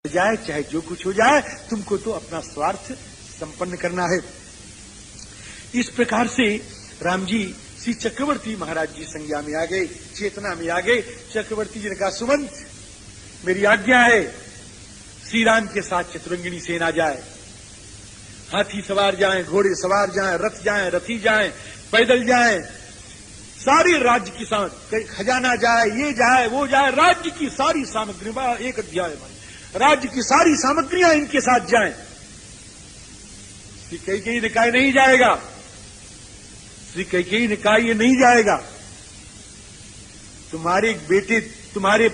जाए चाहे जो कुछ हो जाए, तुमको तो अपना स्वार्थ संपन्न करना है। इस प्रकार से राम जी श्री चक्रवर्ती महाराज जी संज्ञा में आ गए, चेतना में आ गए। चक्रवर्ती जी ने कहा, सुमंत मेरी आज्ञा है, श्री राम के साथ चतुरंगिनी सेना जाए, हाथी सवार जाएं, घोड़े सवार जाएं, रथ जाएं, रथी जाएं, पैदल जाएं, सारे राज्य की खजाना जाए, ये जाए वो जाए, राज्य की सारी सामग्री, एक अध्याय में राज्य की सारी सामग्रियां इनके साथ जाएं। श्री कैकेयी ने कहा नहीं जाएगा, श्री कैकेयी ने कहा ये नहीं जाएगा, तुम्हारे बेटे, तुम्हारे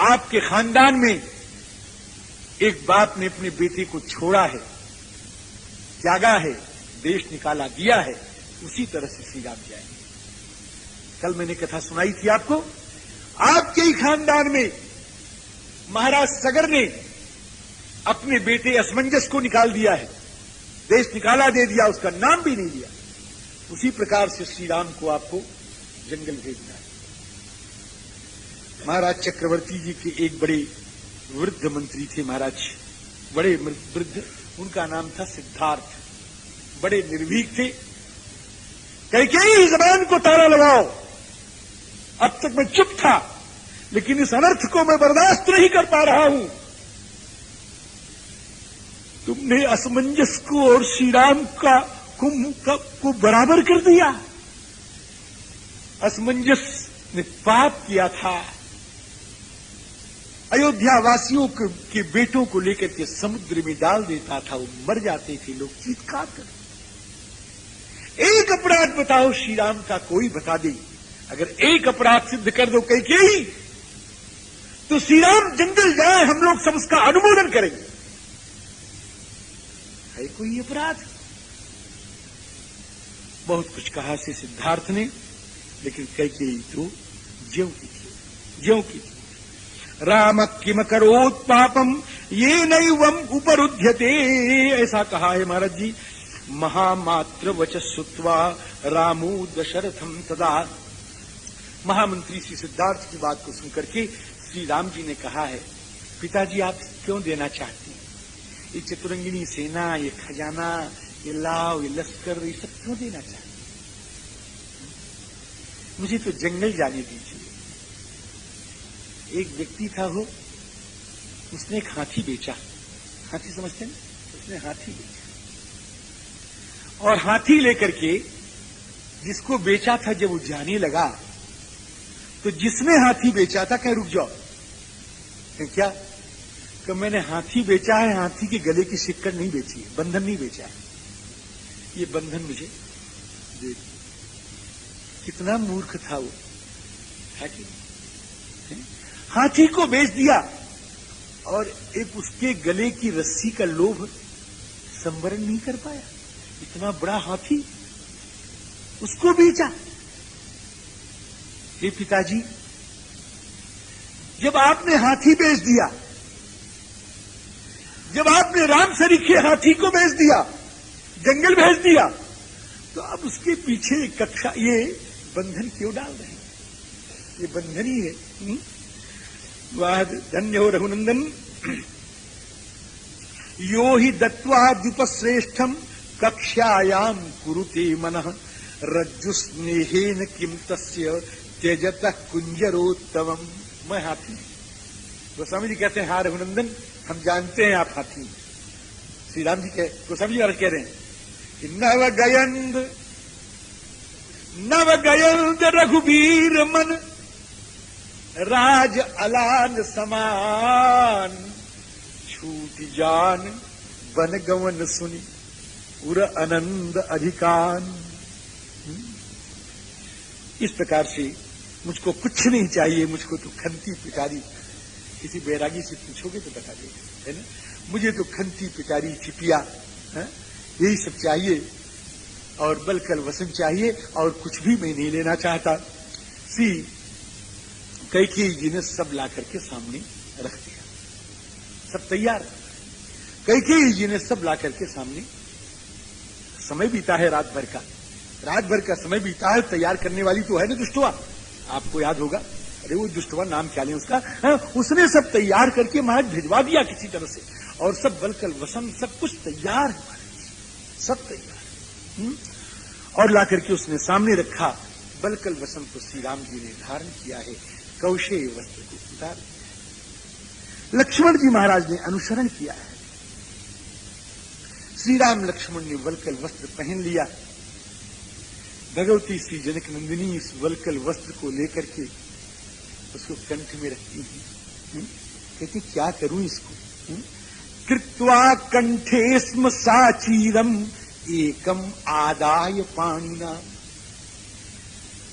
आपके खानदान में एक बाप ने अपने बेटे को छोड़ा है, त्यागा है, देश निकाला दिया है, उसी तरह से श्री राम जाएंगे। कल मैंने कथा सुनाई थी आपको, आपके ही खानदान में महाराज सगर ने अपने बेटे असमंजस को निकाल दिया है, देश निकाला दे दिया, उसका नाम भी नहीं लिया। उसी प्रकार से श्री राम को आपको जंगल भेजना है। महाराज चक्रवर्ती जी के एक बड़े वृद्ध मंत्री थे, महाराज बड़े वृद्ध, उनका नाम था सिद्धार्थ, बड़े निर्भीक थे। कैकेयी जबान को ताला लगाओ, अब तक मैं चुप था, लेकिन इस अनर्थ को मैं बर्दाश्त नहीं कर पा रहा हूं। तुमने असमंजस को और श्री राम को बराबर कर दिया। असमंजस ने पाप किया था, अयोध्या वासियों के बेटों को लेकर के समुद्र में डाल देता था, वो मर जाते थे लोग चीत्कार कर। एक अपराध बताओ श्री राम का, कोई बता दे। अगर एक अपराध सिद्ध कर दो कैकेयी, तो श्री राम जंगल जाए, हम लोग सब उसका अनुमोदन करेंगे। है कोई अपराध? बहुत कुछ कहा से सिद्धार्थ ने, लेकिन कैकेयी तो ज्यों की थी। राम किम करोत् पापम ये नैवम उपरुध्यते, ऐसा कहा है महाराज जी। महामात्र वचः श्रुत्वा रामो दशरथम तदा। महामंत्री श्री सिद्धार्थ की बात को सुनकर के श्री राम जी ने कहा है, पिताजी आप क्यों देना चाहते हैं? ये चतुरंगिनी सेना, ये खजाना, ये लाव, ये लश्कर, ये सब क्यों देना चाहते हैं? मुझे तो जंगल जाने दीजिए। एक व्यक्ति था, वो उसने एक हाथी बेचा। हाथी समझते हैं? उसने हाथी बेचा, और हाथी लेकर के जिसको बेचा था, जब वो जाने लगा तो जिसने हाथी बेचा था, कहीं रुक जाओ, क्या कि मैंने हाथी बेचा है, हाथी के गले की सिक्कड़ नहीं बेची है, बंधन नहीं बेचा है, ये बंधन मुझे दे। कितना मूर्ख था वो, है कि हाथी को बेच दिया, और एक उसके गले की रस्सी का लोभ संवरण नहीं कर पाया। इतना बड़ा हाथी उसको बेचा। हे पिताजी, जब आपने हाथी बेच दिया, जब आपने राम सरीखे हाथी को बेच दिया, जंगल भेज दिया, तो अब उसके पीछे कक्षा, ये बंधन क्यों डाल रहे हैं? ये बंधन ही है। वाह धन्य हो रघुनंदन। यो ही दत्वा द्युपश्रेष्ठम कक्ष्यायाम कुरुते मनः रज्जुस्नेहेन किम तस्य त्यजतः कुंजरोत्तमम्। मैं हाथी। गोस्वामी जी कहते हैं, हाँ रघुनंदन, हम जानते हैं आप हाथी। श्री राम जी गोस्वामी जी महाराज कह रहे हैं कि नव गयंद रघुवीर मन राज अलान समान छूट जान बन गवन सुनी उर आनंद अधिकान। इस प्रकार से मुझको कुछ नहीं चाहिए, मुझको तो खंती पिटारी। किसी बैरागी से पूछोगे तो बता देगा, है ना? मुझे तो खंती पिटारी चिपिया, यही सब चाहिए, और बलकल वसन चाहिए, और कुछ भी मैं नहीं लेना चाहता। सी कैकेयी जी ने सब ला करके सामने रख दिया, सब तैयार। कैकेयी जी ने सब ला करके सामने, समय बीता है रात भर का समय बीता है, तैयार करने वाली तो है ना दुष्टवा, आपको याद होगा। अरे वो दुष्टवा नाम क्या लें उसका, उसने सब तैयार करके महाराज भिजवा दिया किसी तरह से, और सब बलकल वसंत सब कुछ तैयार है महाराज, सब तैयार। और ला करके उसने सामने रखा। बलकल वसंत को श्री राम जी ने धारण किया है, कौशेय वस्त्र को उतार दिया। लक्ष्मण जी महाराज ने अनुसरण किया है। श्री राम लक्ष्मण ने वलकल वस्त्र पहन लिया। भगवती श्री जनक नंदिनी इस वलकल वस्त्र को लेकर के उसको कंठ में रखती है। कहती क्या करूं इसको। कृत्वा कंठे स्म साचीरम एकम आदाय पाणिना।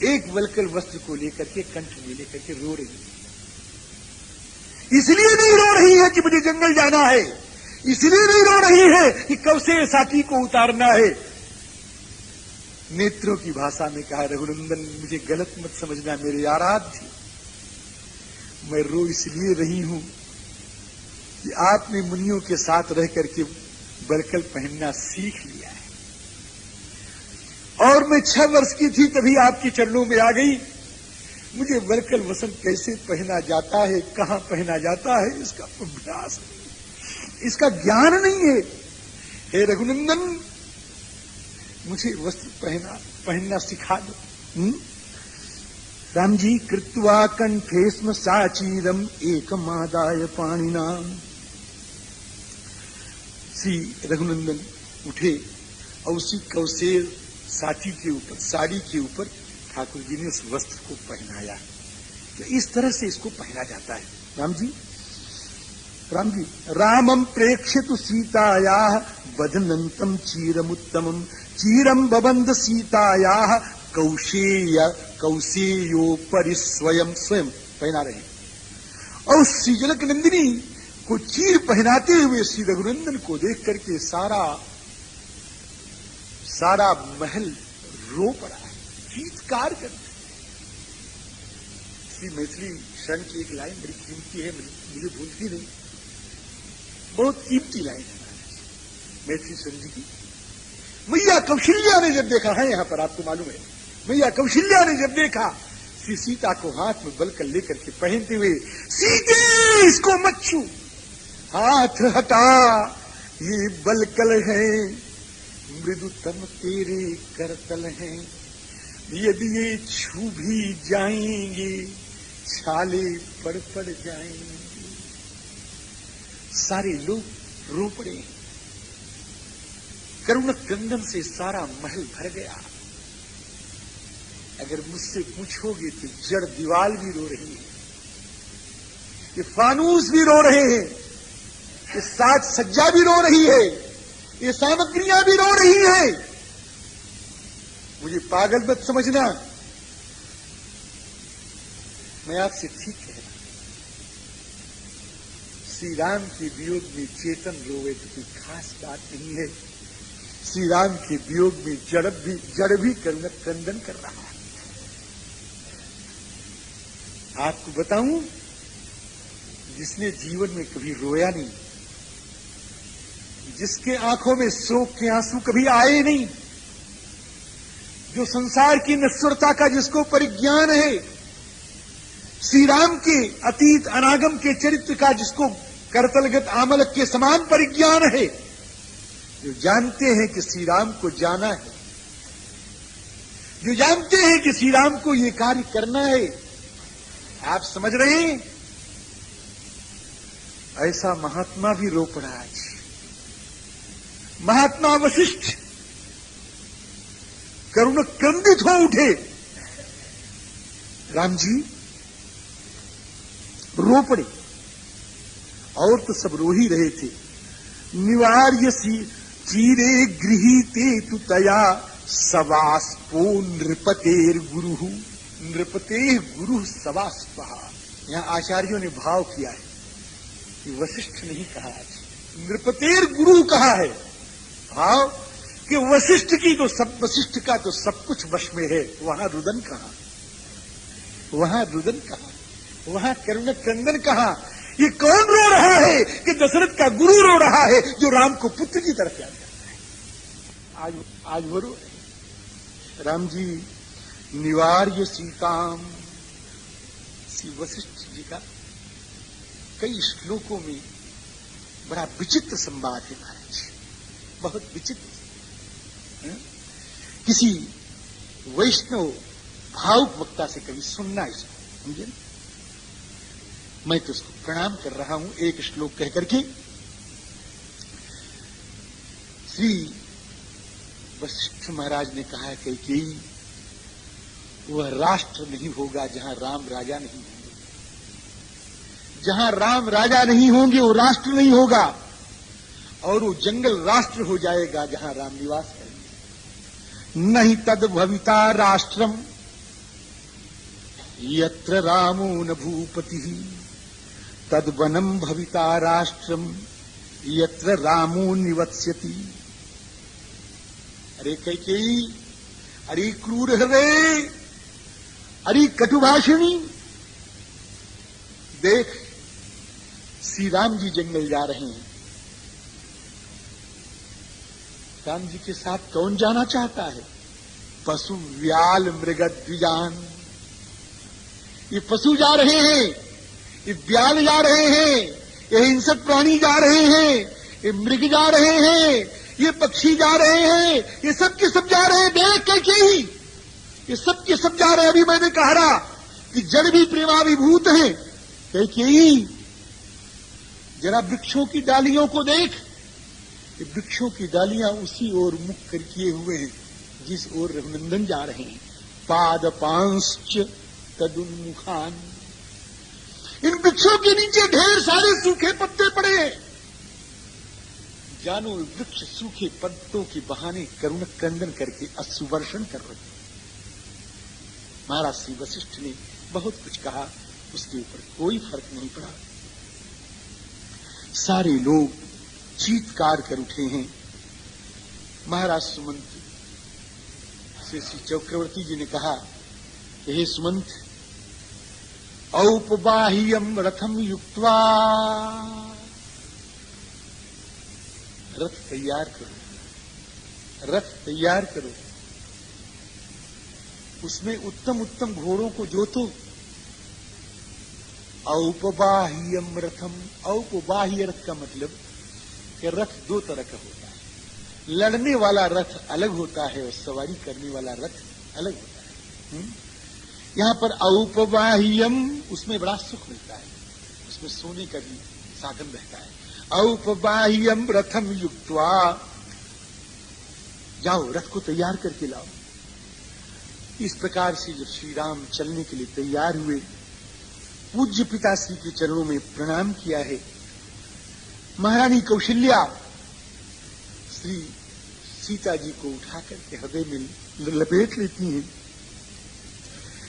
एक वलकल वस्त्र को लेकर के कंठ में लेकर के रो रही है। इसलिए नहीं रो रही है कि मुझे जंगल जाना है, इसलिए नहीं रो रही है कि कौशेय साथी को उतारना है। नेत्रों की भाषा में कहा, रघुनंदन मुझे गलत मत समझना, मेरे आराध्य, मैं रो इसलिए रही हूं कि आपने मुनियों के साथ रह करके वलकल पहनना सीख लिया है, और मैं 6 वर्ष की थी तभी आपके चरणों में आ गई। मुझे वलकल वसंत कैसे पहना जाता है, कहां पहना जाता है, इसका अभ्यास नहीं, इसका ज्ञान नहीं है। हे रघुनंदन मुझे वस्त्र पहनना सिखा दो। राम जी कृत्वा कंठे स्म साचीरम एकमादाय पाणिना। श्री रघुनंदन उठे और उसी कौशेय साची के ऊपर, साड़ी के ऊपर ठाकुर जी ने उस वस्त्र को पहनाया। तो इस तरह से इसको पहना जाता है। राम जी रामम प्रेक्षितु सीताया बधनंतम चीरमुत्तमम चीरम बबंध सीताया कौशेयोपरि स्वयं पहना रहे। और श्री जनक नंदिनी को चीर पहनाते हुए श्री रघुनंदन को देख करके सारा महल रो पड़ा है, चीत्कार करते। श्री मैथिली शरण की एक लाइन बड़ी कीमती है, मुझे भूलती नहीं, बहुत कीमती लाइन है मैथिली शरण जी की। मैया कौशल्या ने जब देखा है, यहां पर आपको मालूम है, मैया कौशल्या ने जब देखा श्री सीता को हाथ में बलकल लेकर के पहनते हुए, सीते इसको मत छू, हाथ हटा, ये बलकल है, मृदुतम तेरे करतल हैं, यदि ये छू भी जाएंगे छाले पड़ जाएंगे। सारे लोग रो पड़े। करुण क्रंदन से सारा महल भर गया। अगर मुझसे पूछोगे तो जड़ दीवार भी रो रही है, ये फानूस भी रो रहे हैं, ये साज सज्जा भी रो रही है, ये सामग्रियां भी रो रही हैं। मुझे पागल मत समझना, मैं आपसे ठीक कह रहा हूं। श्री राम के वियोग में चेतन रोवे तो कोई खास बात नहीं है। श्री राम के वियोग में जड़ भी क्रंदन कर रहा है। आपको बताऊं, जिसने जीवन में कभी रोया नहीं, जिसके आंखों में शोक के आंसू कभी आए नहीं, जो संसार की नश्वरता का जिसको परिज्ञान है, श्री राम के अतीत अनागम के चरित्र का जिसको करतलगत आमलक के समान परिज्ञान है, जो जानते हैं कि श्री राम को जाना है, जो जानते हैं कि श्री राम को ये कार्य करना है, आप समझ रहे हैं, ऐसा महात्मा भी रो पड़ा आज। महात्मा वशिष्ठ करुण क्रंदित हो उठे। राम जी रो पड़े, और तो सब रो ही रहे थे। निवार्यसी चीरे गृहीते तु तया सवास्पो नृपतेर गुरु। नृपते गुरु सवास्पा। यहां आचार्यों ने भाव किया है कि वशिष्ठ नहीं कहा, आज नृपतेर गुरु कहा है। भाव कि वशिष्ठ का तो सब कुछ वश में है, वहां रुदन कहां, वहां रुदन कहां, वहां करुण क्रंदन कहां। ये कौन रो रहा है कि दशरथ का गुरु रो रहा है, जो राम को पुत्र की तरफ याद करता है। आज वो रो रहे। राम जी निवार्य सीताम, महर्षि वशिष्ठ जी का कई श्लोकों में बड़ा विचित्र संवाद है महाराज, बहुत विचित्र। किसी वैष्णव भावुक वक्ता से कभी सुनना इसको, समझे? मैं तो उसको प्रणाम कर रहा हूं एक श्लोक कह करके। श्री वशिष्ठ महाराज ने कहा कि वह राष्ट्र नहीं होगा जहां राम राजा नहीं होंगे, जहां राम राजा नहीं होंगे वो राष्ट्र नहीं होगा, और वो जंगल राष्ट्र हो जाएगा जहां राम निवास करेंगे। नहीं तद भविता राष्ट्रम यत्र रामो न भूपति, तद वनम भविता राष्ट्रम यत्र रामो निवत्स्यति। अरे कैकेयी, अरे क्रूर हृदय, अरे कटुभाषिणी, देख श्री राम जी जंगल जा रहे हैं। राम जी के साथ कौन जाना चाहता है? पशु व्याल मृग द्विजान। ये पशु जा रहे हैं, ये व्याल जा रहे हैं, ये हिंसक प्राणी जा रहे हैं, ये मृग जा रहे हैं, ये पक्षी जा रहे हैं, ये सब के सब जा रहे हैं। देख कैकेयी, ये सब के सब जा रहे हैं। अभी मैंने कहा रहा कि जड़ भी प्रेमाभिभूत हैं। कैकेयी, जरा वृक्षों की डालियों को देख, ये वृक्षों की डालियां उसी ओर मुख कर किए हुए हैं जिस ओर रघुनंदन जा रहे हैं। पादपांश्च तदुन्मुखान। इन वृक्षों के नीचे ढेर सारे सूखे पत्ते पड़े हैं। जानो वृक्ष सूखे पत्तों के बहाने करुण क्रंदन करके अश्रुवर्षण कर रहे हैं। महाराज श्री वशिष्ठ ने बहुत कुछ कहा, उसके ऊपर कोई फर्क नहीं पड़ा। सारे लोग चीत्कार कर उठे हैं। महाराज सुमंत से श्री चक्रवर्ती जी ने कहा कि हे सुमंत, औपबाह्यम रथम युक्त्वा, रथ तैयार करो, रथ तैयार करो, उसमें उत्तम उत्तम घोड़ों को जोतो। औपबाह्यम रथम, औपबाह्य रथ का मतलब कि रथ दो तरह का होता है। लड़ने वाला रथ अलग होता है और सवारी करने वाला रथ अलग होता है। यहां पर औपबाह्यम, उसमें बड़ा सुख मिलता है, उसमें सोने का भी साधन रहता है। औपबाह्यम रथम युक्त्वा, जाओ रथ को तैयार करके लाओ। इस प्रकार से जब श्री राम चलने के लिए तैयार हुए, पूज्य पिताश्री के चरणों में प्रणाम किया है। महारानी कौशल्या श्री सीता जी को उठाकर के हृदय में लपेट लेती हैं।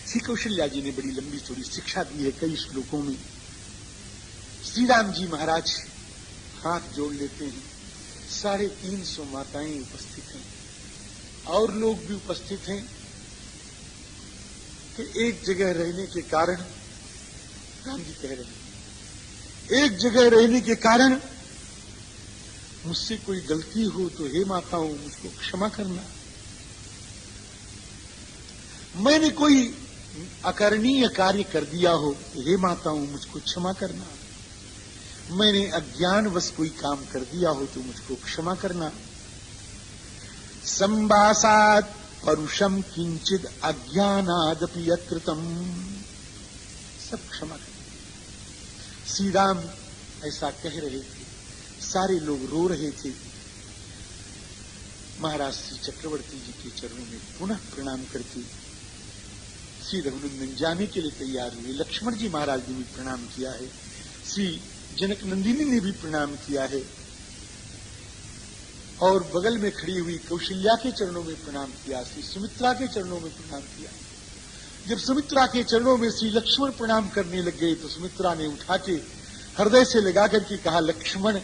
श्री कौशल्या जी ने बड़ी लंबी चौड़ी शिक्षा दी है कई श्लोकों में। श्री राम जी महाराज हाथ जोड़ लेते हैं। 350 माताएं उपस्थित हैं और लोग भी उपस्थित हैं कि एक जगह रहने के कारण, राम जी कह रहे हैं, एक जगह रहने के कारण मुझसे कोई गलती हो तो हे माताओं मुझको क्षमा करना। मैंने कोई अकरणीय कार्य कर दिया हो तो हे माताओं मुझको क्षमा करना। मैंने अज्ञानवश कोई काम कर दिया हो तो मुझको क्षमा करना। संवासात् परुषम किंचिद अज्ञानादपि यत्कृतम, सब क्षमा कर। श्री राम ऐसा कह रहे थे, सारे लोग रो रहे थे। महाराज श्री चक्रवर्ती जी के चरणों में पुनः प्रणाम करके श्री रघुनंदन जाने के लिए तैयार हुए। लक्ष्मण जी महाराज ने भी प्रणाम किया है, श्री जनक नंदिनी ने भी प्रणाम किया है, और बगल में खड़ी हुई कौशल्या के चरणों में प्रणाम किया, श्री सुमित्रा के चरणों में प्रणाम किया। जब सुमित्रा के चरणों में श्री लक्ष्मण प्रणाम करने लग गए तो सुमित्रा ने उठा के हृदय से लगा करके कहा, लक्ष्मण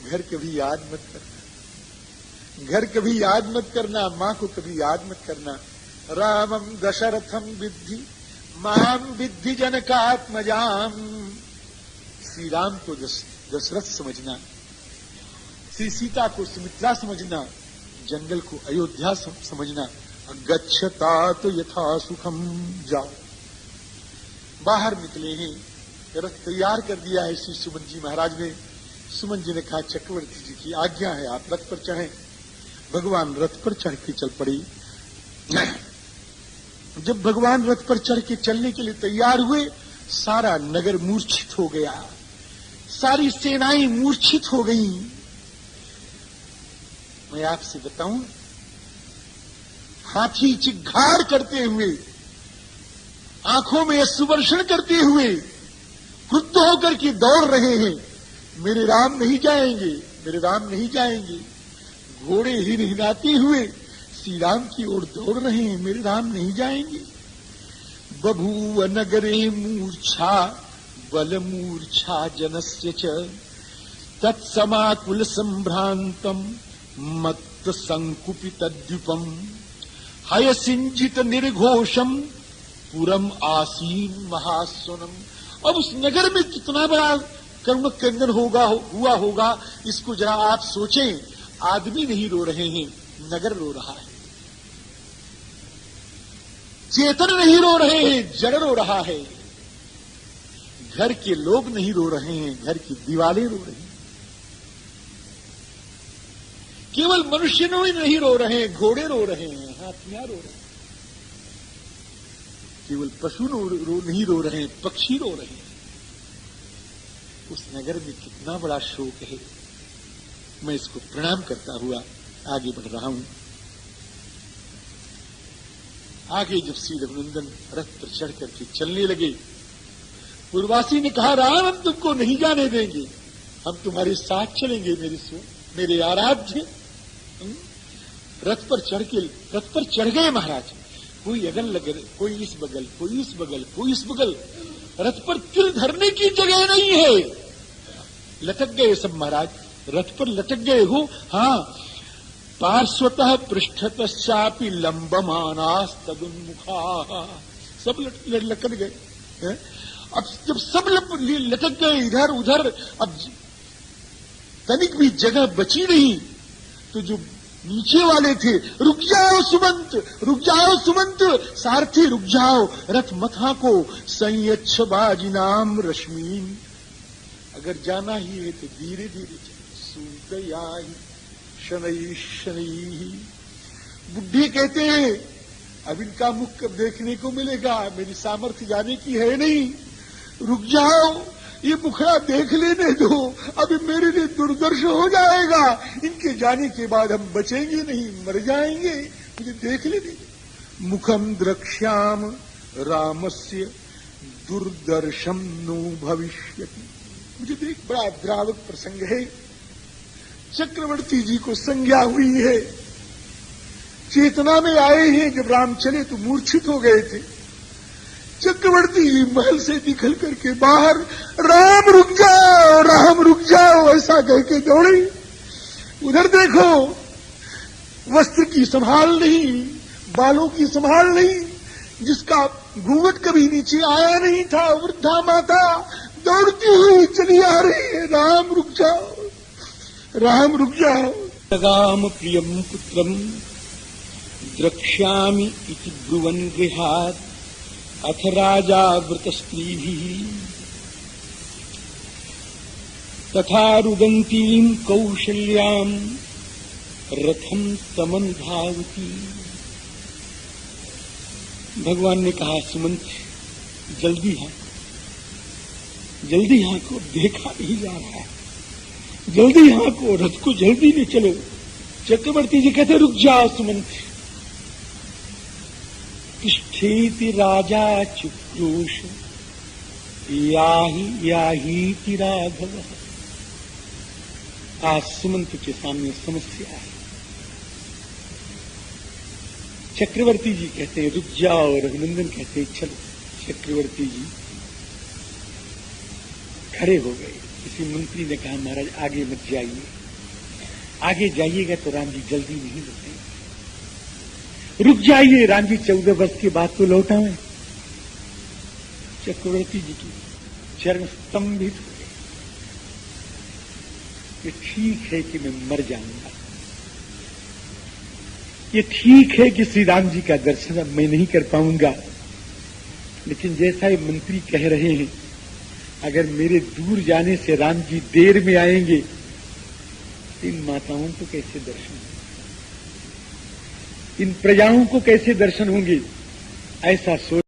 घर कभी याद मत करना, घर कभी याद मत करना, मां को कभी याद मत करना। रामम दशरथम विद्धि माम विद्धि जनकात्मजाम। श्री राम को दशरथ समझना, श्री सीता को सुमित्रा समझना, जंगल को अयोध्या समझना। गच्छता तो यथा सुखम, जाओ बाहर निकले हैं, रथ तैयार कर दिया है श्री सुमन जी महाराज ने। सुमन जी ने कहा, चक्रवर्ती जी की आज्ञा है, आप रथ पर चढ़ें। भगवान रथ पर चढ़ के चल पड़ी। जब भगवान रथ पर चढ़ के चलने के लिए तैयार हुए, सारा नगर मूर्छित हो गया, सारी सेनाएं मूर्छित हो गईं। मैं आपसे बताऊं, हाथी चिघाड़ करते हुए, आंखों में सुवर्षण करते हुए, क्रुद्ध होकर के दौड़ रहे हैं, मेरे राम नहीं जाएंगे, मेरे राम नहीं जाएंगे। घोड़े हिनहिनाते हुए श्री राम की ओर दौड़ रहे हैं, मेरे राम नहीं जाएंगे। बभूव नगरे मूर्छा बल मूर्छा जनस्य च तत्समाकुल संभ्रांतम मत्त संकुपित द्वीपम हयसिंजित निर्घोषम पुरम आसीन महास्वनम। अब उस नगर में कितना बड़ा करुण क्रंदन हुआ होगा, इसको जरा आप सोचें। आदमी नहीं रो रहे हैं, नगर रो रहा है। चेतन नहीं रो रहे हैं, जड़ रो रहा है। घर के लोग नहीं रो रहे हैं, घर की दीवारें रो रही हैं। केवल मनुष्य नहीं रो रहे हैं, घोड़े रो रहे हैं, हाथियां रो रहे हैं। केवल पशु नहीं रो रहे हैं, पक्षी रो रहे हैं। उस नगर में कितना बड़ा शोक है। मैं इसको प्रणाम करता हुआ आगे बढ़ रहा हूं। आगे जब श्री रघुनंदन रथ पर चढ़ करके चलने लगे, उर्वासी ने कहा, राम हम तुमको नहीं जाने देंगे, हम तुम्हारे साथ चलेंगे मेरे आराध्य। रथ पर चढ़ गए महाराज। कोई अगल लगल, कोई इस बगल, कोई इस बगल, कोई इस बगल। रथ पर तिल धरने की जगह नहीं है। लटक गए सब महाराज, रथ पर लटक गए हो। हाँ, पार्श्वतः पृष्ठतश्चापि लंबमानास्तदुन्मुखा, सब लटक गए। अब जब सब लटक गए इधर उधर, अब तनिक भी जगह बची नहीं, तो जो नीचे वाले थे, रुक जाओ सुमंत, रुक जाओ सुमंत, सारथी रुक जाओ, रथ मथा को संयच्छ बाजिनाम रश्मीन। अगर जाना ही है तो धीरे धीरे सूतया शनई शनई। बुढ़े कहते हैं, अब इनका मुख कब देखने को मिलेगा, मेरी सामर्थ्य जाने की है नहीं, रुक जाओ, ये मुखड़ा देख लेने दो, अभी मेरे लिए दुर्दर्श हो जाएगा, इनके जाने के बाद हम बचेंगे नहीं, मर जाएंगे, मुझे देख लेने दो। मुखम द्रक्ष्याम रामस्य दुर्दर्शम नो भविष्यति। मुझे देख, बड़ा द्रावक प्रसंग है। चक्रवर्ती जी को संज्ञा हुई है, चेतना में आए हैं। जब राम चले तो मूर्छित हो गए थे। चक्रवर्ती जी महल से निकल करके बाहर, राम रुक जाओ, राम रुक जाओ, ऐसा कह के दौड़े। उधर देखो, वस्त्र की संभाल नहीं, बालों की संभाल नहीं, जिसका घूंघट कभी नीचे आया नहीं था, वृद्धा माता दौड़ती हुई चली आ रही है, राम रुक जाओ, राम रुक जाओ। लगाम प्रियम पुत्रम द्रक्ष्यामि इति ब्रुवन् गृहात् अथ राजा वृतस्त्रीभिः तथा रुदन्तीं कौशल्यां रथम तमनुधावती। भगवान ने कहा, सुमंत जल्दी हाँको, देखा नहीं जा रहा है, जल्दी हाँको, रथ को जल्दी ले चलो। चक्रवर्ती जी कहते, रुक जाओ सुमंत। तिष्ठेति राजा चुक्रोश याहीति राघव। आज सुमंत के सामने समस्या है। चक्रवर्ती जी कहते हैं रुक जाओ, रघुनंदन कहते हैं चलो। चक्रवर्ती जी खड़े हो गए। किसी मंत्री ने कहा, महाराज आगे मत जाइए, आगे जाइएगा तो राम जी जल्दी नहीं लौटेंगे, रुक जाइए, राम जी 14 वर्ष के बाद तो लौटाएं। चक्रवर्ती जी की चरण स्तंभित हो गए। ये ठीक है कि मैं मर जाऊंगा, ये ठीक है कि श्री राम जी का दर्शन अब मैं नहीं कर पाऊंगा, लेकिन जैसा ये मंत्री कह रहे हैं, अगर मेरे दूर जाने से राम जी देर में आएंगे, इन माताओं को कैसे दर्शन होंगे, इन प्रजाओं को कैसे दर्शन होंगे, ऐसा सोच